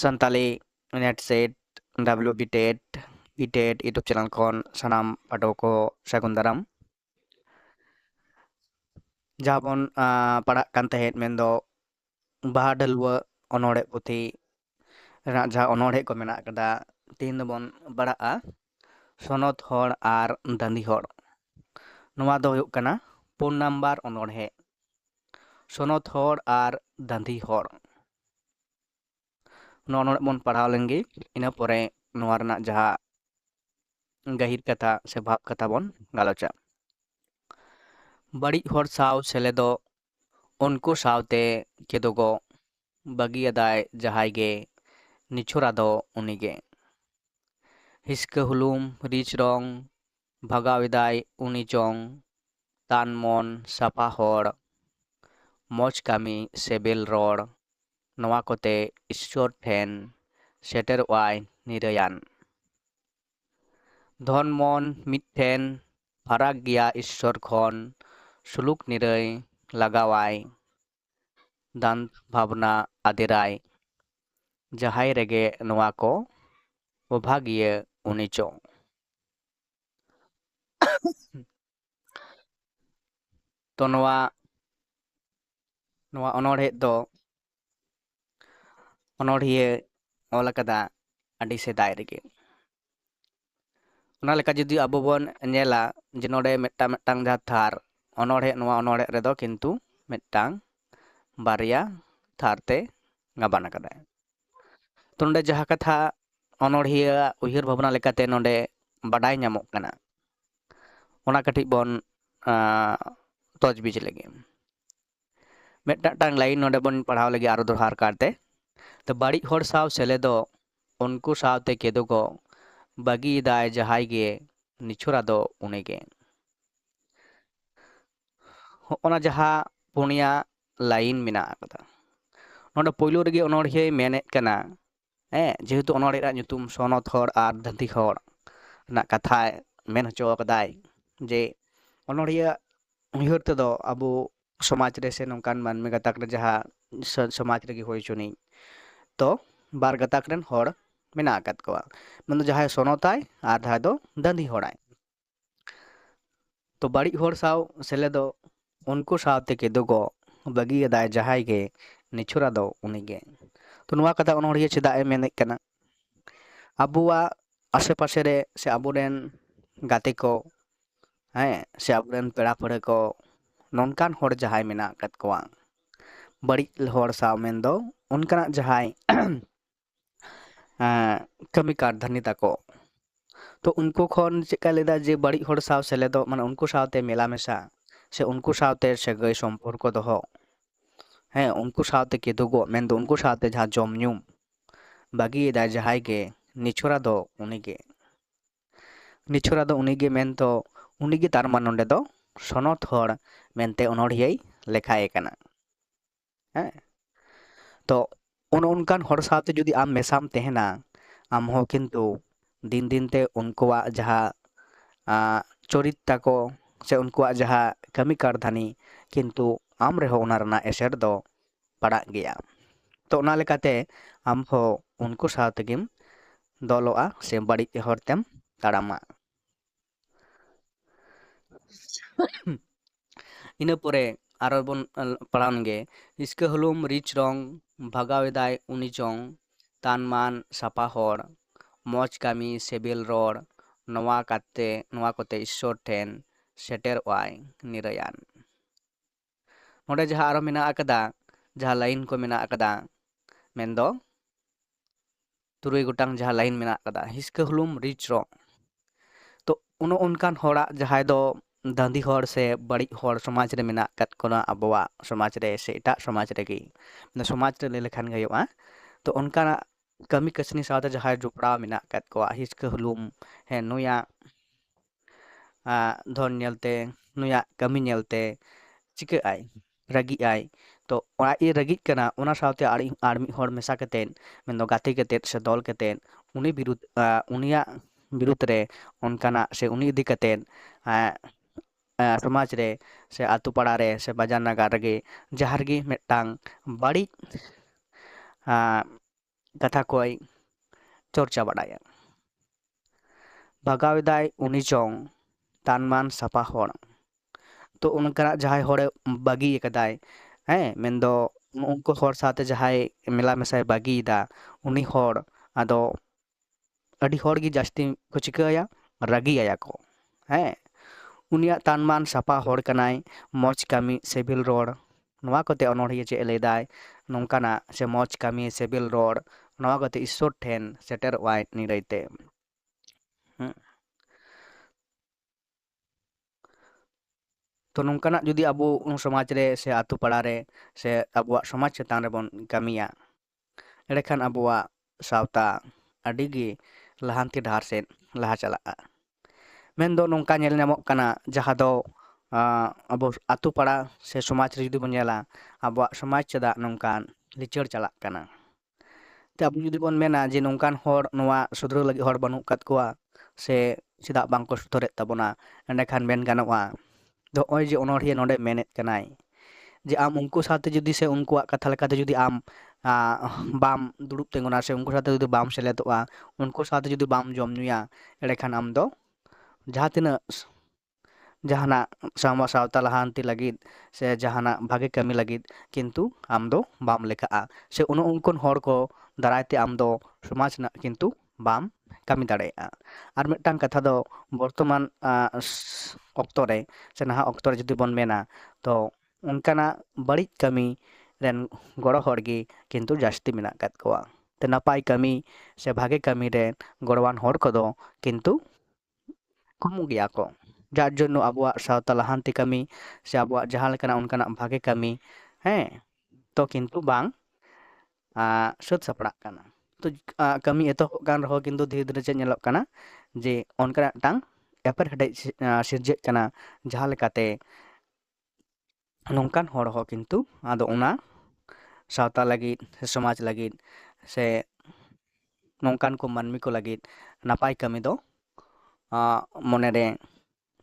Santali net set WBTET BTET YouTube channel खन सानाम पाठक को सागुन दाराम जहाँ बन पढ़ा कान तहेत मेंदो बाहा डलुआ अनोड़े पुथी जहाँ अनोड़े को मेना कदा तीन बन पढ़ा सनत हर आर दांदी हर नवा दो हुयुग कना 4 नंबर अनोड़े सनत हर आर दांदी हर नोनोड़े बन पढ़ाव लेंगे इना परे नवा रना जहाँ गहिर कथा से भाव कथा बन गालोचा बड़ी हर साव सेलेदो उनको सावते केदोगो बगियादाय जहाय गे निछुरादो उनिगे हिस्के हुलुम रिच रंग भगाविदाय उनी चोंग तान मन साफा हर मौज कामी सेबेल रड़ नवा कोते ईश्वर ठेन सेटर वाय निरयान धन मन मिठेन फाराग गिया ईश्वर खन सुलुक निरय लगावाय दान भावना आदिराय जहाय रेगे नवा को विभागीय उनी चोंग तो नवा अनोड़े दो अनोड़िए ऑल कदा अडी सेदाय रेगे ओना लेका जुदी अबो बन नेला जे नोडे मेट्टांग जहा थार अनोड़े नवा अनोड़े रेदो किंतु मेट्टांग बारिया थारते गाबान कदाय तो नोडे जहा कथा अनोड़िया उहिर भावना लेकाते नोडे बाडाय ᱧᱟᱢᱚᱜ कना ओना कटिज बन तोजबीज लेगे मेट्टांग लाइन नोडे बन पढ़ाव लेगे आरो दोहार करते तो बाड़ी हर साव सेलेदो उनको सावते केदोगो बगी दाय जहाय गे निछुरा दो उनेगे ओना जहा पुनिया लाइन मिना कदा नोडे पोइलो रेगे अनोड़िए मेने कना जेहेतु अनोड़े रा ᱧᱩᱛᱩᱢ सनत हर आर दांदी हर ना कथा मेन हचो कदाय जे अनोड़िया उहिर तेदो अबो समाज रे से नोंकान मानमी गताक रे जहा समाज रेगे होय चुनी तो बार गताक रेन हर मेना आकात कोआ मन जहाय सनताय आर जहाय दो दांदी हराय तो बाड़ी हर साव सेलेदो उनको सावते केदोगो बगी दाय जहाय गे निछुरा दो उनिगे तो नवा कथा अनोड़िया चेदा ए मेने कना अबुआ आसे पासे रे से अबुरेन गाते को से अबुरेन पेड़ा पड़े को नोनकान हर जहाय मेना आकात कोआ बड़ी हर साव मेन दो उनकाना जहाय कमी कारधानी ताको तो उनको खन चेका लेदा जे बड़ी हर साव सेलेदो माने उनको सावते मेला मेशा से उनको सावते सगै सम्पर्क दोहो उनको सावते केदोगो मेन दो उनको सावते जहा जम ᱧᱩᱢ बागी दा जहाय गे निछुरा दो उनिगे मेन तो उनिगे तारमान नोंडे दो सनत हर मेनते अनोड़ियै लेखाय कना तो उनकान हर सावते जुदी आम मेसाम तेहना आम हो किंतु दिन दिन ते उनकोआ जहा चरित ताको से उनकोआ जहा कमी कारधानी किंतु आम रेहो ओना रना एसेर दो पड़ा गया तो ओना लेकाते आम हो उनको सावतेगिम दलोआ से बड़ी हरतेम ताड़ामा इना परे आरो बन पढ़ान गे इसके हुलुम रिच रंग भगावेदाय उनी चोंग तान मान सापा हर मौज कामी सेबेल रड़ नवा कोते ईश्वर ठेन सेटर वाय निरयान नोडे जहा आरो मेना आकदा जहा लाइन को मेना आकदा मेनदो तुरुई गोटांग जहा लाइन मेना आकदा हिस्के हुलुम रिच रंग तो उनकान हरा जहाय दो दांदी हर से बड़ी हर समाज रे मेना कत कोना अबवा समाज रे से एटा समाज रे गी समाज रे ले लेखान गयोआ तो उनकाना कमी कसनी सावते जहाय जुपड़ा मेना कत कोआ हिस्के हुलुम नुया धन नेलते नुया कमी नेलते चिके आय रगी आय तो ओना ए रगी कना ओना सावते आर्मी हर मेसा कतेन मेन दो गाते कतेन से दल कतेन उनी विरुद्ध उनिया विरुद्ध रे उनकाना से उनी इदी कतेन समाज रे से आतु पाड़ा रे से बाजार नगर रे जहार गे मेटांग बड़ी ᱠᱟᱛᱷᱟ ᱠᱚᱭ ᱪᱚᱨᱪᱟ ᱵᱟᱲᱟᱭᱟ᱾ ᱵᱷᱟᱜᱟᱣᱮᱫᱟᱭ ᱩᱱᱤ ᱪᱚᱝ ᱛᱟᱱᱢᱟᱱ ᱥᱟᱯᱷᱟ ᱦᱚᱲ, ᱛᱚ ᱚᱱᱠᱟᱱᱟᱜ ᱡᱟᱦᱟᱸᱭ ᱦᱚᱲᱮ ᱵᱟᱹᱜᱤ ᱟᱠᱟᱫᱟᱭ, ᱦᱮᱸ ᱢᱮᱱᱫᱚ ᱩᱱᱠᱩ ᱦᱚᱲ ᱥᱟᱶᱛᱮ ᱡᱟᱦᱟᱸᱭ ᱢᱮᱞᱟ ᱢᱮᱥᱟᱭ ᱵᱟᱹᱜᱤᱭᱮᱫᱟ ᱩᱱᱤ ᱦᱚᱲ ᱟᱫᱚ ᱟᱹᱰᱤ ᱦᱚᱲᱜᱮ ᱡᱟᱹᱥᱛᱤ ᱠᱚ ᱪᱤᱠᱟᱹᱭᱟ, ᱨᱟᱹᱜᱤᱭᱟᱭᱟ ᱠᱚ, ᱦᱮᱸ ᱩᱱᱤᱭᱟᱜ ᱛᱟᱱᱢᱟᱱ ᱥᱟᱯᱷᱟ ᱦᱚᱲ ᱠᱟᱱᱟᱭ, ᱢᱚᱡᱽ ᱠᱟᱹᱢᱤ ᱥᱤᱵᱤᱞ ᱨᱚᱲ, ᱱᱚᱣᱟ ᱠᱚᱛᱮ ᱚᱱᱚᱬᱦᱤᱭᱟᱹ ᱪᱮᱫ ᱮ ᱞᱟᱹᱭᱫᱟᱭ, ᱱᱚᱝᱠᱟᱱᱟᱜ ᱥᱮ ᱢᱚᱡᱽ ᱠᱟᱹᱢᱤ ᱥᱤᱵᱤᱞ ᱨᱚᱲ ᱱᱚᱣᱟ ᱠᱚᱛᱮ ᱤᱥᱥᱚᱨ ᱴᱷᱮᱱ ᱥᱮᱴᱮᱨᱚᱜᱼᱟᱭ ᱱᱤᱨᱟᱹᱭᱛᱮ᱾ ᱦᱮᱸ ᱛᱚ ᱱᱚᱝᱠᱟᱱᱟᱜ ᱡᱩᱫᱤ ᱟᱵᱚ ᱥᱚᱢᱟᱡᱽ ᱨᱮ ᱥᱮ ᱟᱛᱳ ᱯᱟᱲᱟ ᱨᱮ ᱥᱮ ᱟᱵᱚᱣᱟᱜ ᱥᱚᱢᱟᱡᱽ ᱪᱮᱛᱟᱱ ᱨᱮᱵᱚᱱ ᱠᱟᱹᱢᱤᱭᱟ, ᱮᱸᱰᱮᱠᱷᱟᱱ ᱟᱵᱚᱣᱟᱜ ᱥᱟᱶᱛᱟ ᱟᱹᱰᱤᱜᱮ ᱞᱟᱦᱟᱱᱛᱤ ᱰᱟᱦᱟᱨ ᱥᱮᱫ ᱞᱟᱦᱟ ᱪᱟᱞᱟᱜᱼᱟ᱾ ᱢᱮᱱᱫᱚ ᱱᱚᱝᱠᱟ ᱧᱮᱞ ᱧᱟᱢᱚᱜ ᱠᱟᱱᱟ ᱡᱟᱦᱟᱸ ᱫᱚ ᱟᱵᱚ ᱟᱛᱳ ᱯᱟᱲᱟ ᱥᱮ ᱥᱚᱢᱟᱡᱽ ᱨᱮ ᱡᱩᱫᱤ ᱵᱚᱱ ᱧᱮᱞᱟ, ᱟᱵᱚᱣᱟᱜ ᱥᱚᱢᱟᱡᱽ ᱪᱮᱫᱟᱜ ᱱᱚᱝᱠᱟᱱ ᱞᱤᱪᱟᱹᱲ ᱪᱟᱞᱟᱜ ᱠᱟᱱᱟ᱾ ᱛᱚ ᱟᱵᱚ ᱡᱩᱫᱤ ᱵᱚᱱ ᱢᱮᱱᱟ ᱡᱮ ᱱᱚᱝᱠᱟᱱ ᱦᱚᱲ ᱱᱚᱣᱟ ᱥᱩᱫᱷᱨᱟᱹᱣ ᱞᱟᱹᱜᱤᱫ ᱦᱚᱲ ᱵᱟᱹᱱᱩᱜ ᱟᱠᱟᱫ ᱠᱚᱣᱟ ᱥᱮ ᱪᱮᱫᱟᱜ ᱵᱟᱝᱠᱚ ᱥᱩᱫᱷᱟᱹᱨᱮᱫ ᱛᱟᱵᱚᱱᱟ, ᱮᱸᱰᱮᱠᱷᱟᱱ ᱢᱮᱱ ᱜᱟᱱᱚᱜᱼᱟ ᱱᱚᱜᱼᱚᱭ ᱡᱮ ᱚᱱᱚᱬᱦᱤᱭᱟᱹ ᱱᱚᱰᱮ ᱢᱮᱱᱮᱫ ᱠᱟᱱᱟᱭ ᱡᱮ ᱟᱢ ᱩᱱᱠᱩ ᱥᱟᱶᱛᱮ ᱡᱩᱫᱤ ᱥᱮ ᱩᱱᱠᱩᱣᱟᱜ ᱠᱟᱛᱷᱟ ᱞᱮᱠᱟᱛᱮ ᱡᱩᱫᱤ ᱟᱢ ᱵᱟᱢ ᱫᱩᱲᱩᱵ ᱛᱤᱸᱜᱩᱱᱟ ᱥᱮ ᱩᱱᱠᱩ ᱥᱟᱶᱛᱮ ᱡᱩᱫᱤ ᱵᱟᱢ ᱥᱮᱞᱮᱫᱚᱜᱼᱟ, ᱩᱱᱠᱩ ᱥᱟᱶᱛᱮ ᱡᱩᱫᱤ ᱵᱟᱢ ᱡᱚᱢ ᱧᱩᱭᱟ, ᱮᱸᱰᱮᱠᱷᱟᱱ ᱟᱢ ᱫᱚ ᱡᱟᱦᱟᱸ ᱛᱤᱱᱟᱹᱜ ᱡᱟᱦᱟᱱᱟᱜ ᱥᱟᱶᱛᱟ ᱞᱟᱦᱟᱱᱛᱤ ᱞᱟᱹᱜᱤᱫ ᱥᱮ ᱡᱟᱦᱟᱱᱟᱜ ᱵᱷᱟᱜᱮ ᱠᱟᱹᱢᱤ ᱞᱟᱹᱜᱤᱫ ᱠᱤᱱᱛᱩ ᱟᱢ ᱫᱚ ᱵᱟᱢ ᱞᱮᱠᱷᱟᱜᱼᱟ, ᱥᱮ ᱩᱱᱠᱩᱱ ᱦᱚᱲ ko ᱫᱟᱨᱟᱭᱛᱮ ᱟᱢ ᱫᱚ ᱥᱚᱢᱟᱡᱽ ᱨᱮᱱᱟᱜ ᱠᱤᱱᱛᱩ ᱵᱟᱢ ᱠᱟᱹᱢᱤ ᱫᱟᱲᱮᱭᱟᱜᱼᱟ᱾ ᱟᱨ ᱢᱤᱫᱴᱟᱝ ᱠᱟᱛᱷᱟ ᱫᱚ ᱵᱚᱨᱛᱚᱢᱟᱱ ᱚᱠᱛᱚ ᱨᱮ ᱥᱮ ᱱᱟᱦᱟᱜ ᱚᱠᱛᱚ ᱨᱮ ᱡᱩᱫᱤ ᱵᱚᱱ ᱢᱮᱱᱟ, ᱛᱚ ᱚᱱᱠᱟᱱᱟᱜ ᱵᱟᱹᱲᱤᱡ ᱠᱟᱹᱢᱤ ᱨᱮᱱ ᱜᱚᱲᱚ ᱦᱚᱲ ᱜᱮ ᱠᱤᱱᱛᱩ ᱡᱟᱹᱥᱛᱤ ᱢᱮᱱᱟᱜ ᱟᱠᱟᱫ ᱠᱚᱣᱟ᱾ ᱛᱚ ᱱᱟᱯᱟᱭ ᱠᱟᱹᱢᱤ ᱥᱮ ᱵᱷᱟᱜᱮ ᱠᱟᱹᱢᱤ ᱨᱮ ᱜᱚᱲᱚᱣᱟᱱ ᱦᱚᱲ ᱠᱚᱫᱚ ᱠᱤᱱᱛᱩ ᱠᱚᱢ ᱜᱮᱭᱟ ᱠᱚ᱾ ᱡᱟᱨ ᱡᱚᱱᱱᱚ ᱟᱵᱚᱣᱟᱜ ᱥᱟᱶᱛᱟ ᱞᱟᱦᱟᱱᱛᱤ ᱠᱟᱹᱢᱤ ᱥᱮ ᱟᱵᱚᱣᱟᱜ ᱡᱟᱦᱟᱸ ᱞᱮᱠᱟᱱᱟᱜ ᱚᱱᱠᱟᱱᱟᱜ ᱵᱷᱟᱜᱮ ᱠᱟᱹᱢᱤ, ᱦᱮᱸ ᱛᱚ ᱠᱤᱱᱛᱩ ᱵᱟᱝ ᱥᱟᱹᱛ ᱥᱟᱯᱲᱟᱜ ᱠᱟᱱᱟ᱾ ᱛᱚ ᱠᱟᱹᱢᱤ ᱮᱛᱚᱦᱚᱵ ᱠᱟᱱ ᱨᱮᱦᱚᱸ ᱠᱤᱱᱛᱩ ᱫᱷᱤᱨᱮ ᱫᱷᱤᱨᱮ ᱪᱮᱫ ᱧᱮᱞᱚᱜ ᱠᱟᱱᱟ ᱡᱮ ᱚᱱᱠᱟᱱᱟᱜ ᱢᱤᱫᱴᱟᱝ ᱮᱯᱮᱨ ᱦᱮᱰᱮᱡ ᱥᱤᱨᱡᱟᱹᱜ ᱠᱟᱱᱟ, ᱡᱟᱦᱟᱸ ᱞᱮᱠᱟᱛᱮ ᱱᱚᱝᱠᱟᱱ ᱦᱚᱲ ᱦᱚᱸ ᱠᱤᱱᱛᱩ ᱟᱫᱚ ᱚᱱᱟ ᱥᱟᱶᱛᱟ ᱞᱟᱹᱜᱤᱫ ᱥᱮ ᱥᱚᱢᱟᱡᱽ ᱞᱟᱹᱜᱤᱫ ᱥᱮ ᱱᱚᱝᱠᱟᱱ ᱠᱚ ᱢᱟᱹᱱᱢᱤ ᱠᱚ ᱞᱟᱹᱜᱤᱫ ᱱᱟᱯᱟᱭ ᱠᱟᱹᱢᱤ ᱫᱚ ᱢᱚᱱᱮᱨᱮ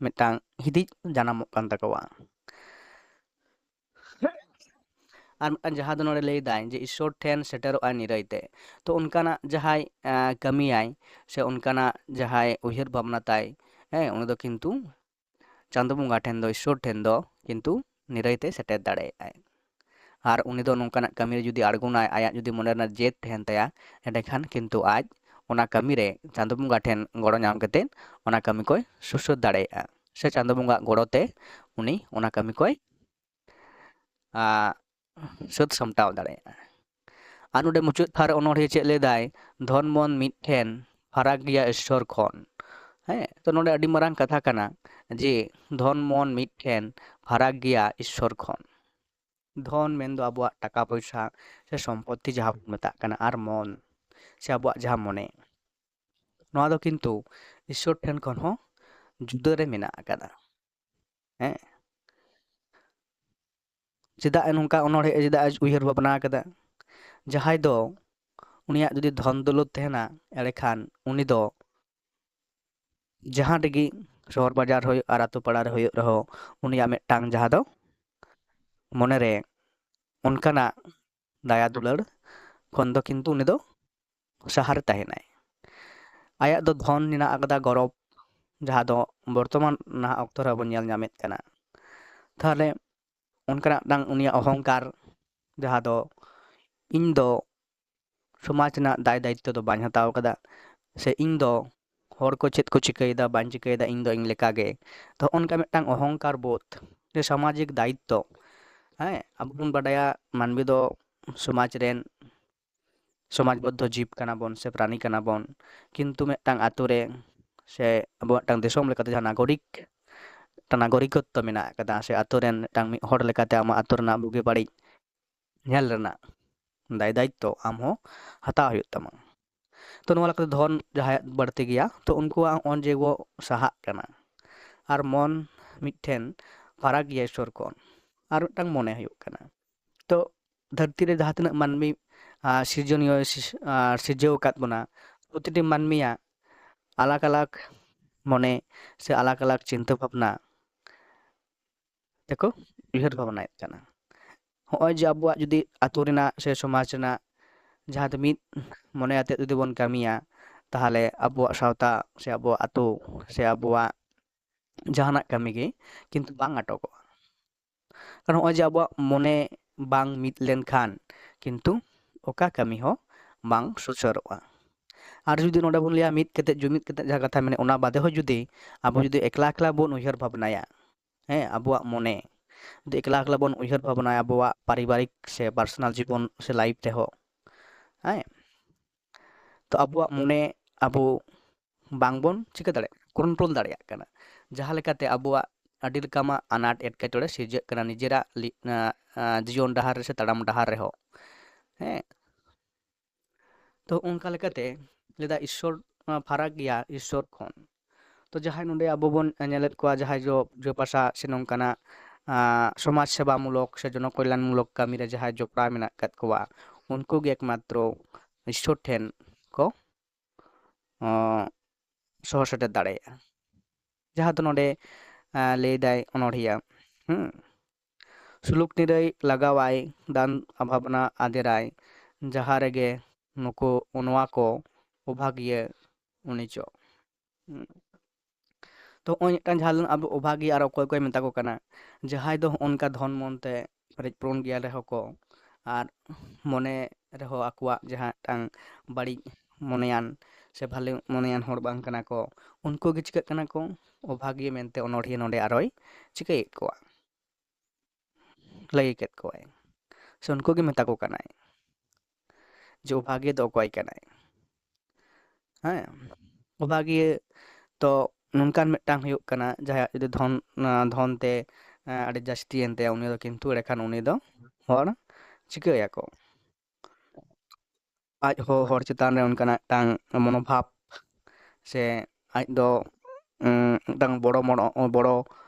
ᱢᱤᱫᱴᱟᱝ ᱦᱤᱫᱤᱡ ᱡᱟᱱᱟᱢᱚᱜ ᱠᱟᱱ ᱛᱟᱠᱚᱣᱟ᱾ ᱟᱨ ᱢᱤᱫᱴᱟᱝ ᱡᱟᱦᱟᱸ ᱫᱚ ᱱᱚᱰᱮ ᱞᱟᱹᱭᱫᱟᱭ ᱡᱮ ᱤᱥᱥᱚᱨ ᱴᱷᱮᱱ ᱥᱮᱴᱮᱨᱚᱜᱼᱟᱭ ᱱᱤᱨᱟᱹᱭᱛᱮ, ᱛᱚ ᱚᱱᱠᱟᱱᱟᱜ ᱡᱟᱦᱟᱸᱭ ᱠᱟᱹᱢᱤᱭᱟᱭ ᱥᱮ ᱚᱱᱠᱟᱱᱟᱜ ᱡᱟᱦᱟᱸᱭ ᱩᱭᱦᱟᱹᱨ ᱵᱷᱟᱵᱽᱱᱟ ᱛᱟᱭ, ᱦᱮᱸ ᱩᱱᱤ ᱫᱚ ᱠᱤᱱᱛᱩ ᱪᱟᱸᱫᱳ ᱵᱚᱸᱜᱟ ᱴᱷᱮᱱ ᱫᱚ ᱤᱥᱥᱚᱨ ᱴᱷᱮᱱ ᱫᱚ ᱠᱤᱱᱛᱩ ᱱᱤᱨᱟᱹᱭᱛᱮ ᱥᱮᱴᱮᱨ ᱫᱟᱲᱮᱭᱟᱜᱼᱟᱭ᱾ ᱟᱨ ᱩᱱᱤ ᱫᱚ ᱱᱚᱝᱠᱟᱱᱟᱜ ᱠᱟᱹᱢᱤ ᱨᱮ ᱡᱩᱫᱤ ᱟᱬᱜᱚᱱᱟᱭ, ᱟᱭᱟᱜ ᱡᱩᱫᱤ ᱢᱚᱱᱮ ᱨᱮᱱᱟᱜ ᱡᱮᱫ ᱛᱟᱦᱮᱱ ᱛᱟᱭᱟ, ᱮᱸᱰᱮᱠᱷᱟᱱ ᱠᱤᱱᱛᱩ ᱟᱡ ᱚᱱᱟ ᱠᱟᱹᱢᱤᱨᱮ ᱪᱟᱸᱫᱳ ᱵᱚᱸᱜᱟ ᱴᱷᱮᱱ ᱜᱚᱲᱚ ᱧᱟᱢ ᱠᱟᱛᱮᱫ ᱚᱱᱟ ᱠᱟᱹᱢᱤ ᱠᱚᱭ ᱥᱩᱥᱟᱹᱨ ᱫᱟᱲᱮᱭᱟᱜᱼᱟ, ᱥᱮ ᱪᱟᱸᱫᱳ ᱵᱚᱸᱜᱟ ᱜᱚᱲᱚ ᱛᱮ ᱩᱱᱤ ᱚᱱᱟ ᱠᱟᱹᱢᱤ ᱠᱚᱭ ᱥᱟᱹᱛ ᱥᱟᱢᱴᱟᱣ ᱫᱟᱲᱮᱭᱟᱜᱼᱟ᱾ ᱟᱨ ᱱᱚᱰᱮ ᱢᱩᱪᱟᱹᱫ ᱛᱷᱟᱨ ᱚᱱᱚᱬᱦᱤᱭᱟᱹ ᱪᱮᱫ ᱞᱟᱹᱭᱫᱟᱭ, ᱫᱷᱚᱱ ᱢᱚᱱ ᱢᱤᱫᱴᱷᱮᱱ ᱯᱷᱟᱨᱟᱠ ᱜᱮᱭᱟ ᱤᱥᱥᱚᱨ ᱠᱷᱚᱱ᱾ ᱦᱮᱸ ᱛᱚ ᱱᱚᱰᱮ ᱟᱹᱰᱤ ᱢᱟᱨᱟᱝ ᱠᱟᱛᱷᱟ ᱠᱟᱱᱟ ᱡᱮ ᱫᱷᱚᱱ ᱢᱚᱱ ᱢᱤᱫᱴᱷᱮᱱ ᱯᱷᱟᱨᱟᱠ ᱜᱮᱭᱟ ᱤᱥᱥᱚᱨ ᱠᱷᱚᱱ᱾ ᱫᱷᱚᱱ ᱢᱮᱱᱫᱚ ᱟᱵᱚᱣᱟᱜ ᱴᱟᱠᱟ ᱯᱚᱭᱥᱟ ᱥᱮ ᱥᱚᱢᱯᱚᱛᱛᱤ ᱡᱟᱦᱟᱸ ᱵᱚᱱ ᱢᱮᱛᱟᱜ ᱠᱟᱱᱟ, ᱟᱨ ᱢᱚᱱ ᱥᱮ ᱟᱵᱚᱣᱟᱜ ᱡᱟᱦᱟᱸ ᱢᱚᱱᱮ, ᱱᱚᱣᱟ ᱫᱚ ᱠᱤᱱᱛᱩ ᱤᱥᱥᱚᱨ ᱴᱷᱮᱱ ᱠᱷᱚᱱ ᱦᱚᱸ ᱡᱩᱫᱟᱹ ᱨᱮ ᱢᱮᱱᱟᱜ ᱟᱠᱟᱫᱟ᱾ ᱦᱮᱸ ᱪᱮᱫᱟᱜ ᱱᱚᱝᱠᱟ ᱚᱱᱚᱬᱦᱮ ᱪᱮᱫᱟᱜ ᱮ ᱩᱭᱦᱟᱹᱨ ᱵᱷᱟᱵᱽᱱᱟ ᱟᱠᱟᱫᱟ? ᱡᱟᱦᱟᱸᱭ ᱫᱚ ᱩᱱᱤᱭᱟᱜ ᱡᱩᱫᱤ ᱫᱷᱚᱱ ᱫᱚᱞᱚᱛ ᱛᱟᱦᱮᱱᱟ, ᱮᱸᱰᱮᱠᱷᱟᱱ ᱩᱱᱤ ᱫᱚ ᱡᱟᱦᱟᱸ ᱨᱮᱜᱮ ᱥᱚᱦᱚᱨ ᱵᱟᱡᱟᱨ ᱦᱩᱭᱩᱜ ᱟᱨ ᱟᱛᱳ ᱯᱟᱲᱟ ᱨᱮ ᱦᱩᱭᱩᱜ ᱨᱮᱦᱚᱸ, ᱩᱱᱤᱭᱟᱜ ᱢᱤᱫᱴᱟᱝ ᱡᱟᱦᱟᱸ ᱫᱚ ᱢᱚᱱᱮᱨᱮ ᱚᱱᱠᱟᱱᱟᱜ ᱫᱟᱭᱟ ᱫᱩᱞᱟᱹᱲ ᱠᱷᱚᱱ ᱫᱚ ᱠᱤᱱᱛᱩ ᱩᱱᱤ ᱫᱚ ᱥᱟᱦᱟᱨᱮ ᱛᱟᱦᱮᱱᱟᱭ᱾ ᱟᱭᱟᱜ ᱫᱚ ᱫᱷᱚᱱ ᱢᱮᱱᱟᱜ ᱟᱠᱟᱫᱟ, ᱜᱚᱨᱚᱵ, ᱡᱟᱦᱟᱸ ᱫᱚ ᱵᱚᱨᱛᱚᱢᱟᱱ ᱱᱟᱦᱟᱜ ᱚᱠᱛᱚ ᱨᱮᱵᱚᱱ ᱧᱮᱞ ᱧᱟᱢᱮᱫ ᱠᱟᱱᱟ᱾ ᱛᱟᱦᱚᱞᱮ ᱚᱱᱠᱟᱱᱟᱜ ᱢᱤᱫᱴᱟᱝ ᱩᱱᱤᱭᱟᱜ ᱚᱦᱚᱝᱠᱟᱨ, ᱡᱟᱦᱟᱸ ᱫᱚ ᱤᱧ ᱫᱚ ᱥᱚᱢᱟᱡᱽ ᱨᱮᱱᱟᱜ ᱫᱟᱭ ᱫᱟᱭᱤᱛᱛᱚ ᱫᱚ ᱵᱟᱹᱧ ᱦᱟᱛᱟᱣ ᱠᱟᱫᱟ, ᱥᱮ ᱤᱧ ᱫᱚ ᱦᱚᱲ ᱠᱚ ᱪᱮᱫ ᱠᱚ ᱪᱤᱠᱟᱹᱭᱮᱫᱟ ᱵᱟᱹᱧ ᱪᱤᱠᱟᱹᱭᱮᱫᱟ, ᱤᱧ ᱫᱚ ᱤᱧ ᱞᱮᱠᱟᱜᱮ, ᱛᱚ ᱚᱱᱠᱟ ᱢᱤᱫᱴᱟᱝ ᱚᱦᱚᱝᱠᱟᱨ ᱵᱳধ ᱥᱮ ᱥᱟᱢᱟᱡᱤᱠ ᱫᱟᱭᱤᱛᱛᱚ, ᱦᱮᱸ ᱟᱵᱚ ᱵᱚᱱ ᱵᱟᱰᱟᱭᱟ ᱢᱟᱹᱱᱢᱤ ᱫᱚ ᱥᱚᱢᱟᱡᱽ ᱨᱮᱱ ᱥᱚᱢᱟᱡᱽ ᱵᱚᱫᱽᱫᱷᱚ ᱡᱤᱵ ᱠᱟᱱᱟ ᱵᱚᱱ ᱥᱮ ᱯᱨᱟᱱᱤ ᱠᱟᱱᱟ ᱵᱚᱱ, ᱠᱤᱱᱛᱩ ᱢᱤᱫᱴᱟᱝ ᱟᱛᱳ ᱨᱮ ᱥᱮ ᱟᱵᱚᱣᱟᱜ ᱢᱤᱫᱴᱟᱝ ᱫᱤᱥᱚᱢ ᱞᱮᱠᱟᱛᱮ ᱡᱟᱦᱟᱸ ᱱᱟᱜᱚᱨᱤᱠᱚᱛᱛᱚ ᱢᱮᱱᱟᱜ ᱟᱠᱟᱫᱟ, ᱥᱮ ᱟᱛᱳ ᱨᱮᱱ ᱢᱤᱫᱴᱟᱝ ᱢᱤᱫ ᱦᱚᱲ ᱞᱮᱠᱟᱛᱮ ᱟᱢᱟᱜ ᱟᱛᱳ ᱨᱮᱱᱟᱜ ᱵᱩᱜᱤ ᱵᱟᱹᱲᱤᱡ ᱧᱮᱞ ᱨᱮᱱᱟᱜ ᱫᱟᱭ ᱫᱟᱭᱤᱛᱛᱚ ᱟᱢᱦᱚᱸ ᱦᱟᱛᱟᱣ ᱦᱩᱭᱩᱜ ᱛᱟᱢᱟ᱾ ᱛᱚ ᱱᱚᱣᱟ ᱞᱮᱠᱟᱛᱮ ᱫᱷᱚᱱ ᱡᱟᱦᱟᱸᱭᱟᱜ ᱵᱟᱹᱲᱛᱤ ᱜᱮᱭᱟ, ᱛᱚ ᱩᱱᱠᱩᱣᱟᱜ ᱱᱚᱜᱼᱚᱭ ᱡᱮ ᱵᱚ ᱥᱟᱦᱟᱜ ᱠᱟᱱᱟ, ᱟᱨ ᱢᱚᱱ ᱢᱤᱫᱴᱷᱮᱱ ᱯᱷᱟᱨᱟᱠ ᱜᱮᱭᱟ ᱤᱥᱥᱚᱨ ᱠᱷᱚᱱ, ᱟᱨ ᱢᱤᱫᱴᱟᱝ ᱢᱚᱱᱮ ᱦᱩᱭᱩᱜ ᱠᱟᱱᱟ᱾ ᱛᱚ ᱫᱷᱟᱹᱨᱛᱤ ᱨᱮ ᱡᱟᱦᱟᱸ ᱛᱤᱱᱟᱹᱜ ᱢᱟᱹᱱᱢᱤ ᱥᱤᱨᱡᱚᱱᱤᱭᱟᱹ ᱥᱤᱨᱡᱟᱹᱣ ᱟᱠᱟᱫ ᱵᱚᱱᱟ, ᱯᱨᱚᱛᱤᱴᱤ ᱢᱟᱹᱱᱢᱤᱭᱟᱜ ᱟᱞᱟᱜᱽ ᱟᱞᱟᱜᱽ ᱢᱚᱱᱮ ᱥᱮ ᱟᱞᱟᱜᱽ ᱟᱞᱟᱜᱽ ᱪᱤᱱᱛᱟᱹ ᱵᱷᱟᱵᱽᱱᱟ ᱛᱮᱠᱚ ᱩᱭᱦᱟᱹᱨ ᱵᱷᱟᱵᱽᱱᱟᱭᱮᱫ ᱠᱟᱱᱟ᱾ ᱦᱚᱸᱜᱼᱚᱭ ᱡᱮ ᱟᱵᱚᱣᱟᱜ ᱡᱩᱫᱤ ᱟᱛᱳ ᱨᱮᱱᱟᱜ ᱥᱮ ᱥᱚᱢᱟᱡᱽ ᱨᱮᱱᱟᱜ ᱡᱟᱦᱟᱸ ᱫᱚ ᱢᱤᱫ ᱢᱚᱱᱮ ᱟᱛᱮᱫ ᱡᱩᱫᱤ ᱵᱚᱱ ᱠᱟᱹᱢᱤᱭᱟ ᱛᱟᱦᱚᱞᱮ ᱟᱵᱚᱣᱟᱜ ᱥᱟᱶᱛᱟ ᱥᱮ ᱟᱵᱚᱣᱟᱜ ᱟᱛᱳ ᱥᱮ ᱟᱵᱚᱣᱟᱜ ᱡᱟᱦᱟᱱᱟᱜ ᱠᱟᱹᱢᱤ ᱜᱮ ᱠᱤᱱᱛᱩ ᱵᱟᱝ ᱟᱴᱚᱠᱚᱜᱼᱟ᱾ ᱠᱟᱨᱚᱱ ᱱᱚᱜᱼᱚᱭ ᱡᱮ ᱟᱵᱚᱣᱟᱜ ᱢᱚᱱᱮ ᱵᱟᱝ ᱢᱤᱫ ᱞᱮᱱᱠᱷᱟᱱ ᱠᱤᱱᱛᱩ ᱚᱠᱟ ᱠᱟᱹᱢᱤ ᱦᱚᱸ ᱵᱟᱝ ᱥᱩᱥᱟᱹᱨᱚᱜᱼᱟ᱾ ᱟᱨ ᱡᱩᱫᱤ ᱱᱚᱰᱮ ᱵᱚᱱ ᱞᱟᱹᱭᱟ ᱢᱤᱫ ᱠᱟᱛᱮᱫ ᱡᱩᱢᱤᱫ ᱠᱟᱛᱮᱫ ᱡᱟᱦᱟᱸ ᱠᱟᱛᱷᱟ ᱢᱮᱱᱟᱜᱼᱟ ᱚᱱᱟ ᱵᱟᱫᱮ ᱦᱚᱸ ᱡᱩᱫᱤ ᱟᱵᱚ ᱡᱩᱫᱤ ᱮᱠᱞᱟ ᱮᱠᱞᱟ ᱵᱚᱱ ᱩᱭᱦᱟᱹᱨ ᱵᱷᱟᱵᱽᱱᱟᱭᱟ, ᱦᱮᱸ ᱟᱵᱚᱣᱟᱜ ᱢᱚᱱᱮ ᱡᱩᱫᱤ ᱮᱠᱞᱟ ᱮᱠᱞᱟ ᱵᱚᱱ ᱩᱭᱦᱟᱹᱨ ᱵᱷᱟᱵᱽᱱᱟᱭᱟ ᱟᱵᱚᱣᱟᱜ ᱯᱟᱨᱤᱵᱟᱨᱤᱠ ᱥᱮ ᱯᱟᱨᱥᱚᱱᱟᱞ ᱡᱤᱵᱚᱱ ᱥᱮ ᱞᱟᱭᱤᱯᱷ ᱨᱮᱦᱚᱸ, ᱦᱮᱸ ᱛᱚ ᱟᱵᱚᱣᱟᱜ ᱢᱚᱱᱮ ᱟᱵᱚ ᱵᱟᱝᱵᱚᱱ ᱪᱤᱠᱟᱹ ᱫᱟᱲᱮᱭᱟᱜ ᱠᱚᱱᱴᱨᱳᱞ ᱫᱟᱲᱮᱭᱟᱜ ᱠᱟᱱᱟ᱾ ᱡᱟᱦᱟᱸ ᱞᱮᱠᱟᱛᱮ ᱟᱵᱚᱣᱟᱜ ᱟᱹᱰᱤ ᱨᱚᱠᱚᱢᱟᱜ ᱟᱱᱟᱴ ᱮᱴᱠᱮᱴᱚᱬᱮ ᱥᱤᱨᱡᱟᱹᱜ ᱠᱟᱱᱟ ᱱᱤᱡᱮᱨᱟᱜ ᱡᱤᱭᱚᱱ ᱰᱟᱦᱟᱨ ᱨᱮ ᱥᱮ ᱛᱟᱲᱟᱢ ᱰᱟᱦᱟᱨ ᱨᱮᱦᱚᱸ, ᱦᱮᱸ ᱛᱚ ᱚᱱᱠᱟ ᱞᱮᱠᱟᱛᱮ ᱞᱟᱹᱭᱫᱟ ᱤᱥᱥᱚᱨ ᱯᱷᱟᱨᱟᱠ ᱜᱮᱭᱟ ᱤᱥᱥᱚᱨ ᱠᱷᱚᱱ᱾ ᱛᱚ ᱡᱟᱦᱟᱸᱭ ᱱᱚᱰᱮ ᱟᱵᱚ ᱵᱚᱱ ᱧᱮᱞᱮᱫ ᱠᱚᱣᱟ ᱡᱟᱦᱟᱸᱭ ᱡᱚ ᱯᱟᱥᱟ ᱥᱮ ᱱᱚᱝᱠᱟᱱᱟᱜ ᱥᱚᱢᱟᱡᱽ ᱥᱮᱵᱟ ᱢᱩᱞᱚᱠ ᱥᱮ ᱡᱚᱱᱚ ᱠᱚᱞᱞᱟᱱ ᱢᱩᱞᱚᱠ ᱠᱟᱹᱢᱤᱨᱮ ᱡᱟᱦᱟᱸᱭ ᱡᱚᱯᱲᱟᱣ ᱢᱮᱱᱟᱜ ᱟᱠᱟᱫ ᱠᱚᱣᱟ ᱩᱱᱠᱩ ᱜᱮ ᱮᱠᱢᱟᱛᱨᱚ ᱤᱥᱥᱚᱨ ᱴᱷᱮᱱ ᱠᱚ ᱥᱚᱦᱚᱨ ᱥᱮᱴᱮᱨ ᱫᱟᱲᱮᱭᱟᱜᱼᱟ᱾ ᱡᱟᱦᱟᱸ ᱫᱚ ᱱᱚᱰᱮ ᱞᱟᱹᱭᱫᱟᱭ ᱚᱱᱚᱬᱦᱤᱭᱟᱹ, ᱥᱩᱞᱩᱠ ᱱᱤᱨᱟᱹᱭ ᱞᱟᱜᱟᱣᱟᱭ ᱫᱟᱱ ᱵᱷᱟᱵᱽᱱᱟ ᱟᱫᱮᱨᱟᱭ ᱡᱟᱦᱟᱸ ᱨᱮᱜᱮ ᱱᱩᱠᱩ ᱱᱚᱣᱟ ᱠᱚ ᱚᱵᱷᱟᱜᱤᱭᱟᱹ ᱩᱱᱤ ᱪᱚ᱾ ᱛᱚ ᱱᱚᱜᱼᱚᱭ ᱢᱤᱫᱴᱟᱝ ᱡᱟᱦᱟᱸ ᱟᱵᱚ ᱚᱵᱷᱟᱜᱤ ᱟᱨ ᱚᱠᱚᱭ ᱠᱚᱭ ᱢᱮᱛᱟ ᱠᱚ ᱠᱟᱱᱟ ᱡᱟᱦᱟᱸᱭ ᱫᱚ ᱦᱚᱸᱜᱼᱚ ᱱᱚᱝᱠᱟ ᱫᱷᱚᱱ ᱢᱚᱱ ᱛᱮ ᱯᱮᱨᱮᱡ ᱯᱩᱨᱚᱱ ᱜᱮᱭᱟ ᱨᱮᱦᱚᱸ ᱠᱚ ᱟᱨ ᱢᱚᱱᱮ ᱨᱮᱦᱚᱸ ᱟᱠᱚᱣᱟᱜ ᱡᱟᱦᱟᱸ ᱢᱤᱫᱴᱟᱝ ᱵᱟᱹᱲᱤᱡ ᱢᱚᱱᱮᱭᱟᱱ ᱥᱮ ᱵᱷᱟᱞᱮ ᱢᱚᱱᱮᱭᱟᱱ ᱦᱚᱲ ᱵᱟᱝ ᱠᱟᱱᱟ ᱠᱚ, ᱩᱱᱠᱩ ᱜᱮ ᱪᱤᱠᱟᱹᱜ ᱠᱟᱱᱟ ᱠᱚ ᱚᱵᱷᱟᱜᱤᱭᱟᱹ ᱢᱮᱱᱛᱮ ᱚᱱᱚᱬᱦᱤᱭᱟᱹ ᱱᱚᱰᱮ ᱟᱨᱚᱭ ᱪᱤᱠᱟᱹᱭᱮᱫ ᱠᱚᱣᱟ, ᱞᱟᱹᱭ ᱠᱮᱫ ᱠᱚᱣᱟᱭ ᱥᱮ ᱩᱱᱠᱩ ᱜᱮ ᱢᱮᱛᱟ ᱠᱚ ᱠᱟᱱᱟᱭ ᱡᱮ ᱚᱵᱷᱟᱜᱤᱭᱟᱹ ᱫᱚ ᱚᱠᱚᱭ ᱠᱟᱱᱟᱭ᱾ ᱦᱮᱸ ᱚᱵᱷᱟᱜᱤᱭᱟᱹ ᱛᱚ ᱱᱚᱝᱠᱟᱱ ᱢᱤᱫᱴᱟᱝ ᱦᱩᱭᱩᱜ ᱠᱟᱱᱟ ᱡᱟᱦᱟᱸᱭᱟᱜ ᱡᱩᱫᱤ ᱫᱷᱚᱱ ᱛᱮ ᱟᱹᱰᱤ ᱡᱟᱹᱥᱛᱤᱭᱮᱱ ᱛᱟᱭᱟ ᱩᱱᱤ ᱫᱚ ᱠᱤᱱᱛᱩ ᱮᱸᱰᱮᱠᱷᱟᱱ ᱩᱱᱤ ᱫᱚ ᱦᱚᱲ ᱪᱤᱠᱟᱹᱭᱟᱠᱚ ᱟᱡ ᱦᱚᱸ ᱦᱚᱲ ᱪᱮᱛᱟᱱ ᱨᱮ ᱚᱱᱠᱟᱱᱟᱜ ᱢᱤᱫᱴᱟᱝ ᱢᱚᱱᱳᱵᱷᱟᱵ ᱥᱮ ᱟᱡ ᱫᱚ ᱢᱤᱫᱴᱟᱝ ᱵᱚᱲᱚ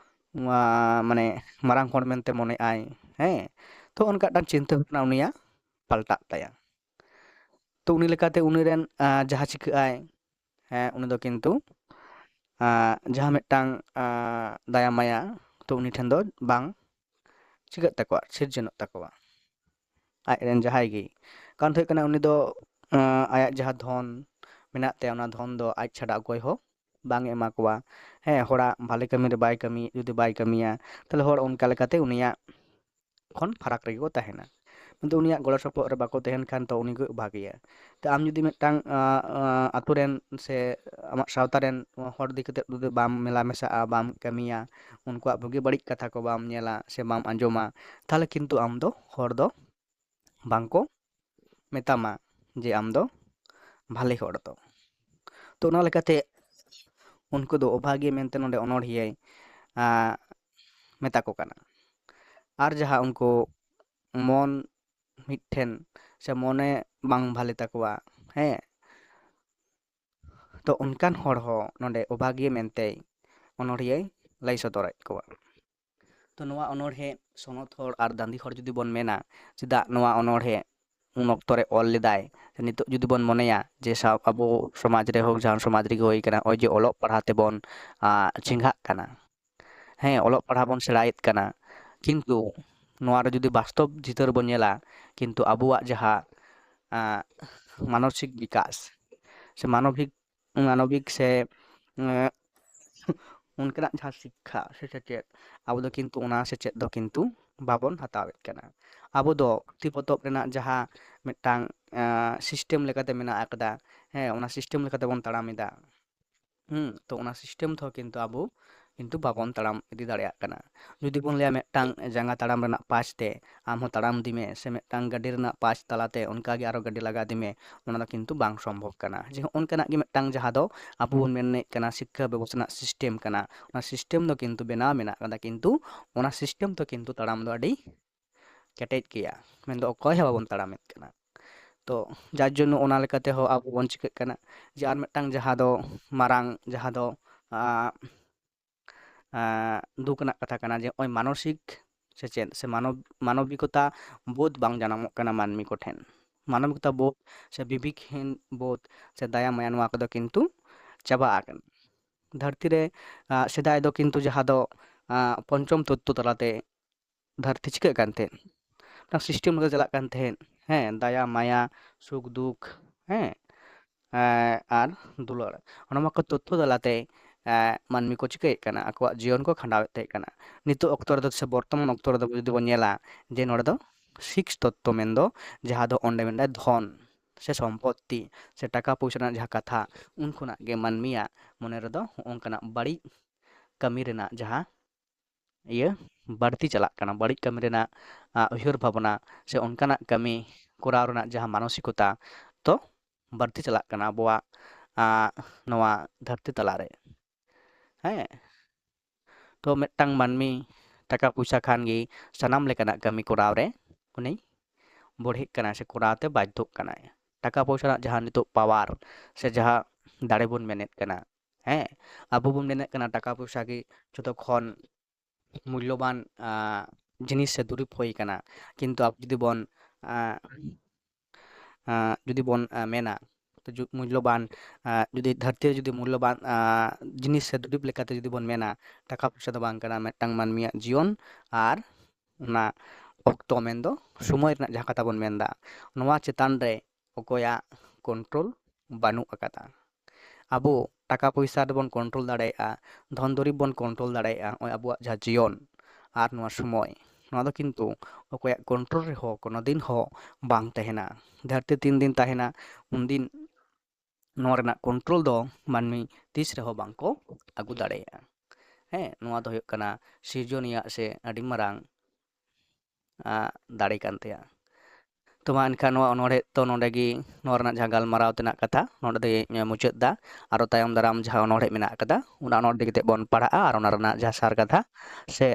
ᱢᱟᱱᱮ ᱢᱟᱨᱟᱝ ᱦᱚᱲ ᱢᱮᱱᱛᱮ ᱢᱚᱱᱮᱜ ᱟᱭ, ᱦᱮᱸ ᱛᱚ ᱚᱱᱠᱟ ᱢᱤᱫᱴᱟᱝ ᱪᱤᱱᱛᱟᱹ ᱵᱷᱟᱵᱽᱱᱟ ᱩᱱᱤᱭᱟᱜ ᱯᱟᱞᱴᱟᱜ ᱛᱟᱭᱟ᱾ ᱛᱚ ᱩᱱᱤ ᱞᱮᱠᱟᱛᱮ ᱩᱱᱤ ᱨᱮᱱ ᱡᱟᱦᱟᱸ ᱪᱤᱠᱟᱹᱜ ᱟᱭ ᱦᱮᱸ ᱩᱱᱤ ᱫᱚ ᱠᱤᱱᱛᱩ ᱡᱟᱦᱟᱸ ᱢᱤᱫᱴᱟᱝ ᱫᱟᱭᱟ ᱢᱟᱭᱟ ᱛᱚ ᱩᱱᱤ ᱴᱷᱮᱱ ᱫᱚ ᱵᱟᱝ ᱪᱤᱠᱟᱹᱜ ᱛᱟᱠᱚᱣᱟ ᱥᱤᱨᱡᱚᱱᱚᱜ ᱛᱟᱠᱚᱣᱟ ᱟᱡᱨᱮᱱ ᱡᱟᱦᱟᱸᱭ ᱜᱮ᱾ ᱠᱟᱨᱚᱱ ᱫᱚ ᱦᱩᱭᱩᱜ ᱠᱟᱱᱟ ᱩᱱᱤ ᱫᱚ ᱟᱭᱟᱜ ᱡᱟᱦᱟᱸ ᱫᱷᱚᱱ ᱢᱮᱱᱟᱜ ᱛᱟᱭᱟ ᱚᱱᱟ ᱫᱷᱚᱱ ᱫᱚ ᱟᱡ ᱪᱷᱟᱰᱟ ᱚᱠᱚᱭ ᱦᱚᱸ ᱵᱟᱝ ᱮ ᱮᱢᱟ ᱠᱚᱣᱟ᱾ ᱦᱮᱸ ᱦᱚᱲᱟᱜ ᱵᱷᱟᱞᱮ ᱠᱟᱹᱢᱤ ᱨᱮ ᱡᱩᱫᱤ ᱵᱟᱭ ᱠᱟᱹᱢᱤᱭᱟ ᱛᱟᱦᱞᱮ ᱦᱚᱲ ᱚᱱᱠᱟ ᱞᱮᱠᱟᱛᱮ ᱩᱱᱤᱭᱟᱜ ᱠᱷᱚᱱ ᱯᱷᱟᱨᱟᱠ ᱨᱮᱜᱮ ᱠᱚ ᱛᱟᱦᱮᱱᱟ᱾ ᱠᱤᱱᱛᱩ ᱩᱱᱤᱭᱟᱜ ᱜᱚᱲᱚ ᱥᱚᱯᱚᱦᱚᱫ ᱨᱮ ᱵᱟᱠᱚ ᱛᱟᱦᱮᱱ ᱠᱷᱟᱱ ᱛᱚ ᱩᱱᱤ ᱜᱮ ᱵᱷᱟᱜᱮᱭᱟ᱾ ᱛᱚ ᱟᱢ ᱡᱩᱫᱤ ᱢᱤᱫᱴᱟᱝ ᱟᱛᱳ ᱨᱮᱱ ᱥᱮ ᱟᱢᱟᱜ ᱥᱟᱶᱛᱟ ᱨᱮᱱ ᱦᱚᱲ ᱤᱫᱤ ᱠᱟᱛᱮᱫ ᱡᱩᱫᱤ ᱵᱟᱢ ᱢᱮᱞᱟ ᱢᱮᱥᱟᱜᱼᱟ ᱵᱟᱢ ᱠᱟᱹᱢᱤᱭᱟ ᱩᱱᱠᱩᱣᱟᱜ ᱵᱩᱜᱤ ᱵᱟᱹᱲᱤᱡ ᱠᱟᱛᱷᱟ ᱠᱚ ᱵᱟᱢ ᱧᱮᱞᱟ ᱥᱮ ᱵᱟᱢ ᱟᱸᱡᱚᱢᱟ ᱛᱟᱦᱚᱞᱮ ᱠᱤᱱᱛᱩ ᱟᱢ ᱫᱚ ᱦᱚᱲ ᱫᱚ ᱵᱟᱝᱠᱚ ᱢᱮᱛᱟᱢᱟ ᱡᱮ ᱟᱢ ᱫᱚ ᱵᱷᱟᱞᱮ ᱦᱚᱲ ᱫᱚ᱾ ᱛᱚ ᱚᱱᱟ ᱞᱮᱠᱟᱛᱮ ᱩᱱᱠᱩ ᱫᱚ ᱚᱵᱷᱟᱜᱤᱭᱟᱹ ᱢᱮᱱᱛᱮ ᱱᱚᱰᱮ ᱚᱱᱚᱬᱦᱤᱭᱟᱹᱭ ᱢᱮᱛᱟ ᱠᱚ ᱠᱟᱱᱟ᱾ ᱟᱨ ᱡᱟᱦᱟᱸ ᱩᱱᱠᱩ ᱢᱚᱱ ᱢᱤᱫᱴᱷᱮᱱ ᱥᱮ ᱢᱚᱱᱮ ᱵᱟᱝ ᱵᱷᱟᱞᱮ ᱛᱟᱠᱚᱣᱟ, ᱦᱮᱸ ᱛᱚ ᱚᱱᱠᱟᱱ ᱦᱚᱲ ᱦᱚᱸ ᱱᱚᱰᱮ ᱚᱵᱷᱟᱜᱤᱭᱟᱹ ᱢᱮᱱᱛᱮ ᱚᱱᱚᱬᱦᱤᱭᱟᱹᱭ ᱞᱟᱹᱭ ᱥᱚᱫᱚᱨᱮᱫ ᱠᱚᱣᱟ᱾ ᱛᱚ ᱱᱚᱣᱟ ᱚᱱᱚᱬᱦᱮ ᱥᱚᱱᱚᱛ ᱦᱚᱲ ᱟᱨ ᱫᱟᱸᱫᱤ ᱦᱚᱲ ᱡᱩᱫᱤ ᱵᱚᱱ ᱢᱮᱱᱟ ᱪᱮᱫᱟᱜ ᱱᱚᱣᱟ ᱚᱱᱚᱬᱦᱮ ᱩᱱ ᱚᱠᱛᱚ ᱨᱮ ᱚᱞ ᱞᱮᱫᱟᱭ ᱱᱤᱛᱚᱜ ᱡᱩᱫᱤ ᱵᱚᱱ ᱢᱚᱱᱮᱭᱟ ᱡᱮ ᱟᱵᱚ ᱥᱚᱢᱟᱡᱽ ᱨᱮ ᱦᱳᱠ ᱡᱟᱦᱟᱱ ᱥᱚᱢᱟᱡᱽ ᱨᱮᱜᱮ ᱦᱩᱭ ᱠᱟᱱᱟ ᱱᱚᱜᱼᱚᱭ ᱡᱮ ᱚᱞᱚᱜ ᱯᱟᱲᱦᱟᱜ ᱛᱮᱵᱚᱱ ᱪᱮᱸᱜᱷᱟᱜ ᱠᱟᱱᱟ, ᱦᱮᱸ ᱚᱞᱚᱜ ᱯᱟᱲᱦᱟᱜ ᱵᱚᱱ ᱥᱮᱬᱟᱭᱮᱫ ᱠᱟᱱᱟ ᱠᱤᱱᱛᱩ ᱱᱚᱣᱟ ᱨᱮ ᱡᱩᱫᱤ ᱵᱟᱥᱛᱚᱵ ᱪᱤᱛᱟᱹᱨ ᱵᱚᱱ ᱧᱮᱞᱟ ᱠᱤᱱᱛᱩ ᱟᱵᱚᱣᱟᱜ ᱡᱟᱦᱟᱸ ᱢᱟᱱᱚᱥᱤᱠ ᱵᱤᱠᱟᱥ ᱥᱮ ᱢᱟᱱᱚᱵᱤᱠ ᱥᱮ ᱚᱱᱠᱟᱱᱟᱜ ᱡᱟᱦᱟᱸ ᱥᱤᱠᱠᱷᱟ ᱥᱮ ᱥᱮᱪᱮᱫ ᱟᱵᱚ ᱫᱚ ᱠᱤᱱᱛᱩ ᱚᱱᱟ ᱥᱮᱪᱮᱫ ᱫᱚ ᱠᱤᱱᱛᱩ ᱵᱟᱵᱚᱱ ᱦᱟᱛᱟᱣᱮᱫ ᱠᱟᱱᱟ᱾ ᱟᱵᱚ ᱫᱚ ᱯᱩᱛᱷᱤ ᱯᱚᱛᱚᱵ ᱨᱮᱱᱟᱜ ᱡᱟᱦᱟᱸ ᱢᱤᱫᱴᱟᱝ ᱥᱤᱥᱴᱮᱢ ᱞᱮᱠᱟᱛᱮ ᱢᱮᱱᱟᱜ ᱟᱠᱟᱫᱟ, ᱦᱮᱸ ᱚᱱᱟ ᱥᱤᱥᱴᱮᱢ ᱞᱮᱠᱟᱛᱮᱵᱚᱱ ᱛᱟᱲᱟᱢ ᱮᱫᱟ᱾ ᱛᱚ ᱚᱱᱟ ᱥᱤᱥᱴᱮᱢ ᱛᱮᱦᱚᱸ ᱠᱤᱱᱛᱩ ᱟᱵᱚ ᱠᱤᱱᱛᱩ ᱵᱟᱵᱚᱱ ᱛᱟᱲᱟᱢ ᱤᱫᱤ ᱫᱟᱲᱮᱭᱟᱜ ᱠᱟᱱᱟ᱾ ᱡᱩᱫᱤ ᱵᱚᱱ ᱞᱟᱹᱭᱟ ᱢᱤᱫᱴᱟᱝ ᱡᱟᱸᱜᱟ ᱛᱟᱲᱟᱢ ᱨᱮᱱᱟᱜ ᱯᱟᱸᱪ ᱛᱮ ᱟᱢᱦᱚᱸ ᱛᱟᱲᱟᱢ ᱤᱫᱤ ᱢᱮ ᱥᱮ ᱢᱤᱫᱴᱟᱝ ᱜᱟᱹᱰᱤ ᱨᱮᱱᱟᱜ ᱯᱟᱸᱪ ᱛᱟᱞᱟᱛᱮ ᱚᱱᱠᱟᱜᱮ ᱟᱨᱚ ᱜᱟᱹᱰᱤ ᱞᱟᱜᱟ ᱤᱫᱤ ᱢᱮ ᱚᱱᱟ ᱫᱚ ᱠᱤᱱᱛᱩ ᱵᱟᱝ ᱥᱚᱢᱵᱷᱚᱵ ᱠᱟᱱᱟ᱾ ᱡᱮ ᱦᱚᱸᱜᱼᱚ ᱱᱚᱝᱠᱟᱱᱟᱜ ᱜᱮ ᱢᱤᱫᱴᱟᱝ ᱡᱟᱦᱟᱸ ᱫᱚ ᱟᱵᱚ ᱵᱚᱱ ᱢᱮᱱᱮᱫ ᱠᱟᱱᱟ ᱥᱤᱠᱠᱷᱟ ᱵᱮᱵᱚᱥᱛᱷᱟ ᱨᱮᱱᱟᱜ ᱥᱤᱥᱴᱮᱢ ᱠᱟᱱᱟ, ᱚᱱᱟ ᱥᱤᱥᱴᱮᱢ ᱫᱚ ᱠᱤᱱᱛᱩ ᱵᱮᱱᱟᱣ ᱢᱮᱱᱟᱜ ᱠᱟᱫᱟ ᱠᱤᱱᱛᱩ ᱚᱱᱟ ᱥᱤᱥᱴᱮᱢ ᱫᱚ ᱠᱤᱱᱛᱩ ᱛᱟᱲᱟᱢ ᱫᱚ ᱟᱹᱰᱤ ᱠᱮᱴᱮᱡ ᱜᱮᱭᱟ, ᱢᱮᱱᱫᱚ ᱚᱠᱚᱭ ᱦᱚᱸ ᱵᱟᱵᱚᱱ ᱛᱟᱲᱟᱢᱮᱫ ᱠᱟᱱᱟ᱾ ᱛᱚ ᱡᱟᱨ ᱡᱚᱱᱱᱚ ᱚᱱᱟ ᱞᱮᱠᱟ ᱛᱮᱦᱚᱸ ᱟᱵᱚ ᱵᱚᱱ ᱪᱤᱠᱟᱹᱜ ᱠᱟᱱᱟ ᱡᱮ ᱟᱨ ᱢᱤᱫᱴᱟᱝ ᱡᱟᱦᱟᱸ ᱫᱚ ᱢᱟᱨᱟᱝ ᱡᱟᱦᱟᱸ ᱫᱚ ᱫᱩᱠ ᱨᱮᱱᱟᱜ ᱠᱟᱛᱷᱟ ᱠᱟᱱᱟ ᱡᱮ ᱱᱚᱜᱼᱚᱭ ᱢᱟᱱᱚᱥᱤᱠ ᱥᱮᱪᱮᱫ ᱥᱮ ᱢᱟᱱᱚᱵᱤᱠᱚᱛᱟ ᱵᱳধ ᱵᱟᱝ ᱡᱟᱱᱟᱢᱚᱜ ᱠᱟᱱᱟ ᱢᱟᱹᱱᱢᱤ ᱠᱚᱴᱷᱮᱱ᱾ ᱢᱟᱱᱚᱵᱤᱠᱚᱛᱟ ᱵᱳধ ᱥᱮ ᱵᱤᱵᱮᱠᱦীᱱ ᱵᱳধ ᱥᱮ ᱫᱟᱭᱟ ᱢᱟᱭᱟ ᱱᱚᱣᱟ ᱠᱚᱫᱚ ᱠᱤᱱᱛᱩ ᱪᱟᱵᱟ ᱟᱠᱟᱱᱟ᱾ ᱫᱷᱟᱹᱨᱛᱤ ᱨᱮ ᱥᱮᱫᱟᱭ ᱫᱚ ᱠᱤᱱᱛᱩ ᱡᱟᱦᱟᱸ ᱫᱚ ᱯᱚᱧᱪᱚᱢ ᱛᱚᱛᱛᱚ ᱛᱟᱞᱟᱛᱮ ᱫᱷᱟᱹᱨᱛᱤ ᱪᱤᱠᱟᱹᱜ ᱠᱟᱱ ᱛᱟᱦᱮᱸᱫ, ᱢᱤᱫᱴᱟᱝ ᱥᱤᱥᱴᱮᱢ ᱨᱮ ᱪᱟᱞᱟᱜ ᱠᱟᱱ ᱛᱟᱦᱮᱸᱫ ᱦᱮᱸ ᱫᱟᱭᱟ ᱢᱟᱭᱟ ᱥᱩᱠ ᱫᱩᱠ ᱦᱮᱸ ᱟᱨ ᱫᱩᱞᱟᱹᱲ ᱚᱱᱟ ᱠᱚ ᱛᱚᱛᱛᱷᱚ ᱛᱟᱞᱟᱛᱮ ᱢᱟᱹᱱᱢᱤ ᱠᱚ ᱪᱤᱠᱟᱹᱭᱮᱫ ᱠᱟᱱᱟ ᱟᱠᱚᱣᱟᱜ ᱡᱤᱭᱚᱱ ᱠᱚ ᱠᱷᱟᱸᱰᱟᱣᱮᱫ ᱛᱟᱦᱮᱸ ᱠᱟᱱᱟ ᱱᱤᱛᱚᱜ ᱚᱠᱛᱚ ᱨᱮᱫᱚ ᱥᱮ ᱵᱚᱨᱛᱚᱢᱟᱱ ᱚᱠᱛᱚ ᱨᱮᱫᱚ ᱡᱩᱫᱤ ᱵᱚᱱ ᱧᱮᱞᱟ ᱡᱮ ᱱᱚᱰᱮ ᱫᱚ ᱥᱤᱠᱥ ᱛᱚᱛᱛᱚ ᱢᱮᱱᱫᱚ ᱡᱟᱦᱟᱸ ᱫᱚ ᱚᱸᱰᱮ ᱢᱮᱱᱫᱟᱭ ᱫᱷᱚᱱ ᱥᱮ ᱥᱚᱢᱯᱚᱛᱛᱤ ᱥᱮ ᱴᱟᱠᱟ ᱯᱚᱭᱥᱟ ᱨᱮᱱᱟᱜ ᱡᱟᱦᱟᱸ ᱠᱟᱛᱷᱟ ᱩᱱ ᱠᱷᱚᱱᱟᱜ ᱜᱮ ᱢᱟᱹᱱᱢᱤᱭᱟᱜ ᱢᱚᱱᱮ ᱨᱮᱫᱚ ᱦᱚᱸᱜᱼᱚᱝᱠᱟᱱᱟᱜ ᱵᱟᱹᱲᱤᱡ ᱠᱟᱹᱢᱤ ᱨᱮᱱᱟᱜ ᱡᱟᱦᱟᱸ ᱤᱭᱟᱹ ᱵᱟᱹᱲᱛᱤ ᱪᱟᱞᱟᱜ ᱠᱟᱱᱟ ᱵᱟᱹᱲᱤᱡ ᱠᱟᱹᱢᱤ ᱨᱮᱱᱟᱜ ᱩᱭᱦᱟᱹᱨ ᱵᱷᱟᱵᱽᱱᱟ ᱥᱮ ᱚᱱᱠᱟᱱᱟᱜ ᱠᱟᱹᱢᱤ ᱠᱚᱨᱟᱣ ᱨᱮᱱᱟᱜ ᱡᱟᱦᱟᱸ ᱢᱟᱱᱚᱥᱤᱠᱚᱛᱟ ᱛᱚ ᱵᱟᱹᱲᱛᱤ ᱪᱟᱞᱟᱜ ᱠᱟᱱᱟ ᱟᱵᱚᱣᱟᱜ ᱱᱚᱣᱟ ᱫᱷᱟᱹᱨᱛᱤ ᱛᱟᱞᱟᱨᱮ ᱦᱮᱸ ᱛᱚ ᱢᱤᱫᱴᱟᱝ ᱢᱟᱹᱱᱢᱤ ᱴᱟᱠᱟ ᱯᱚᱭᱥᱟ ᱠᱷᱟᱱ ᱜᱮ ᱥᱟᱱᱟᱢ ᱞᱮᱠᱟᱱᱟᱜ ᱠᱟᱹᱢᱤ ᱠᱚᱨᱟᱣ ᱨᱮ ᱩᱱᱤ ᱵᱚᱲᱦᱮᱜ ᱠᱟᱱᱟᱭ ᱥᱮ ᱠᱚᱨᱟᱣ ᱛᱮ ᱵᱟᱫᱽᱫᱷᱚᱜ ᱠᱟᱱᱟᱭ ᱴᱟᱠᱟ ᱯᱚᱭᱥᱟ ᱨᱮᱱᱟᱜ ᱡᱟᱦᱟᱸ ᱱᱤᱛᱚᱜ ᱯᱟᱣᱟᱨ ᱥᱮ ᱡᱟᱦᱟᱸ ᱫᱟᱲᱮ ᱵᱚᱱ ᱢᱮᱱᱮᱫ ᱠᱟᱱᱟ ᱦᱮᱸ ᱟᱵᱚ ᱵᱚᱱ ᱢᱮᱱᱮᱫ ᱠᱟᱱᱟ ᱴᱟᱠᱟ ᱯᱚᱭᱥᱟ ᱜᱮ ᱡᱚᱛᱚ ᱠᱷᱚᱱ ᱢূᱞᱞᱚᱵᱟᱱ ᱡᱤᱱᱤᱥ ᱥᱮ ᱫᱩᱨᱤᱵᱽ ᱦᱩᱭ ᱠᱟᱱᱟ ᱠᱤᱱᱛᱩ ᱟᱵᱚ ᱡᱩᱫᱤ ᱵᱚᱱ ᱢᱮᱱᱟ ᱢᱩᱞᱞᱚᱵᱟᱱ ᱡᱩᱫᱤ ᱫᱷᱟᱹᱨᱛᱤ ᱨᱮ ᱡᱩᱫᱤ ᱢᱩᱞᱞᱚᱵᱟᱱ ᱡᱤᱱᱤᱥ ᱥᱮ ᱫᱩᱨᱤᱵᱽ ᱞᱮᱠᱟᱛᱮ ᱡᱩᱫᱤ ᱵᱚᱱ ᱢᱮᱱᱟ ᱴᱟᱠᱟ ᱯᱚᱭᱥᱟ ᱫᱚ ᱵᱟᱝ ᱠᱟᱱᱟ ᱢᱤᱫᱴᱟᱝ ᱢᱟᱹᱱᱢᱤᱭᱟᱜ ᱡᱤᱭᱚᱱ ᱟᱨ ᱚᱱᱟ ᱚᱠᱛᱚ ᱢᱮᱱᱫᱚ ᱥᱚᱢᱚᱭ ᱨᱮᱱᱟᱜ ᱡᱟᱦᱟᱸ ᱠᱟᱛᱷᱟ ᱵᱚᱱ ᱢᱮᱱᱫᱟ ᱱᱚᱣᱟ ᱪᱮᱛᱟᱱ ᱨᱮ ᱚᱠᱚᱭᱟᱜ ᱠᱚᱱᱴᱨᱳᱞ ᱵᱟᱹᱱᱩᱜ ᱟᱠᱟᱫᱟ ᱟᱵᱚ ᱴᱟᱠᱟ ᱯᱚᱭᱥᱟ ᱫᱚᱵᱚᱱ ᱠᱚᱱᱴᱨᱳᱞ ᱫᱟᱲᱮᱭᱟᱜᱼᱟ ᱫᱷᱚᱱ ᱫᱩᱨᱤᱵᱽ ᱵᱚᱱ ᱠᱚᱱᱴᱨᱳᱞ ᱫᱟᱲᱮᱭᱟᱜᱼᱟ ᱱᱚᱜᱼᱚᱭ ᱟᱵᱚᱣᱟᱜ ᱡᱟᱦᱟᱸ ᱡᱤᱭᱚᱱ ᱟᱨ ᱱᱚᱣᱟ ᱥᱚᱢᱚᱭ ᱱᱚᱣᱟ ᱫᱚ ᱠᱤᱱᱛᱩ ᱚᱠᱚᱭᱟᱜ ᱠᱚᱱᱴᱨᱳᱞ ᱨᱮᱦᱚᱸ ᱠᱳᱱᱳ ᱫᱤᱱ ᱦᱚᱸ ᱵᱟᱝ ᱛᱟᱦᱮᱱᱟ ᱫᱷᱟᱹᱨᱛᱤ ᱛᱤᱱ ᱫᱤᱱ ᱛᱟᱦᱮᱱᱟ ᱩᱱᱫᱤᱱ ᱱᱚᱣᱟ ᱨᱮᱱᱟᱜ ᱠᱚᱱᱴᱨᱳᱞ ᱫᱚ ᱢᱟᱹᱱᱢᱤ ᱛᱤᱥ ᱨᱮᱦᱚᱸ ᱵᱟᱝᱠᱚ ᱟᱹᱜᱩ ᱫᱟᱲᱮᱭᱟᱜᱼᱟ ᱦᱮᱸ ᱱᱚᱣᱟ ᱫᱚ ᱦᱩᱭᱩᱜ ᱠᱟᱱᱟ ᱥᱤᱨᱡᱚᱱᱤᱭᱟᱜ ᱥᱮ ᱟᱹᱰᱤ ᱢᱟᱨᱟᱝ ᱫᱟᱲᱮ ᱠᱟᱱ ᱛᱟᱭᱟ ᱛᱚ ᱢᱟ ᱮᱱᱠᱷᱟᱱ ᱱᱚᱣᱟ ᱚᱱᱚᱲᱦᱮ ᱛᱚ ᱱᱚᱸᱰᱮ ᱜᱮ ᱱᱚᱣᱟ ᱨᱮᱱᱟᱜ ᱡᱟᱦᱟᱸ ᱜᱟᱞᱢᱟᱨᱟᱣ ᱛᱮᱱᱟᱜ ᱠᱟᱛᱷᱟ ᱱᱚᱸᱰᱮ ᱫᱚᱧ ᱢᱩᱪᱟᱹᱫ ᱮᱫᱟ ᱟᱨᱚ ᱛᱟᱭᱚᱢ ᱫᱟᱨᱟᱢ ᱡᱟᱦᱟᱸ ᱚᱱᱚᱲᱦᱮ ᱢᱮᱱᱟᱜ ᱟᱠᱟᱫᱟ ᱚᱱᱟ ᱚᱱᱚᱲᱦᱮ ᱠᱟᱛᱮᱫ ᱵᱚᱱ ᱯᱟᱲᱦᱟᱜᱼᱟ ᱟᱨ ᱚᱱᱟ ᱨᱮᱱᱟᱜ ᱡᱟᱦᱟᱸ ᱥᱟᱨ ᱠᱟᱛᱷᱟ ᱥᱮ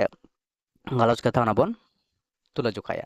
ᱜᱟᱞᱚᱪ ᱠᱟᱛᱷᱟ ᱚᱱᱟ ᱵᱚᱱ ᱛᱩᱞᱟᱹ ᱡᱚᱠᱷᱟᱭᱟ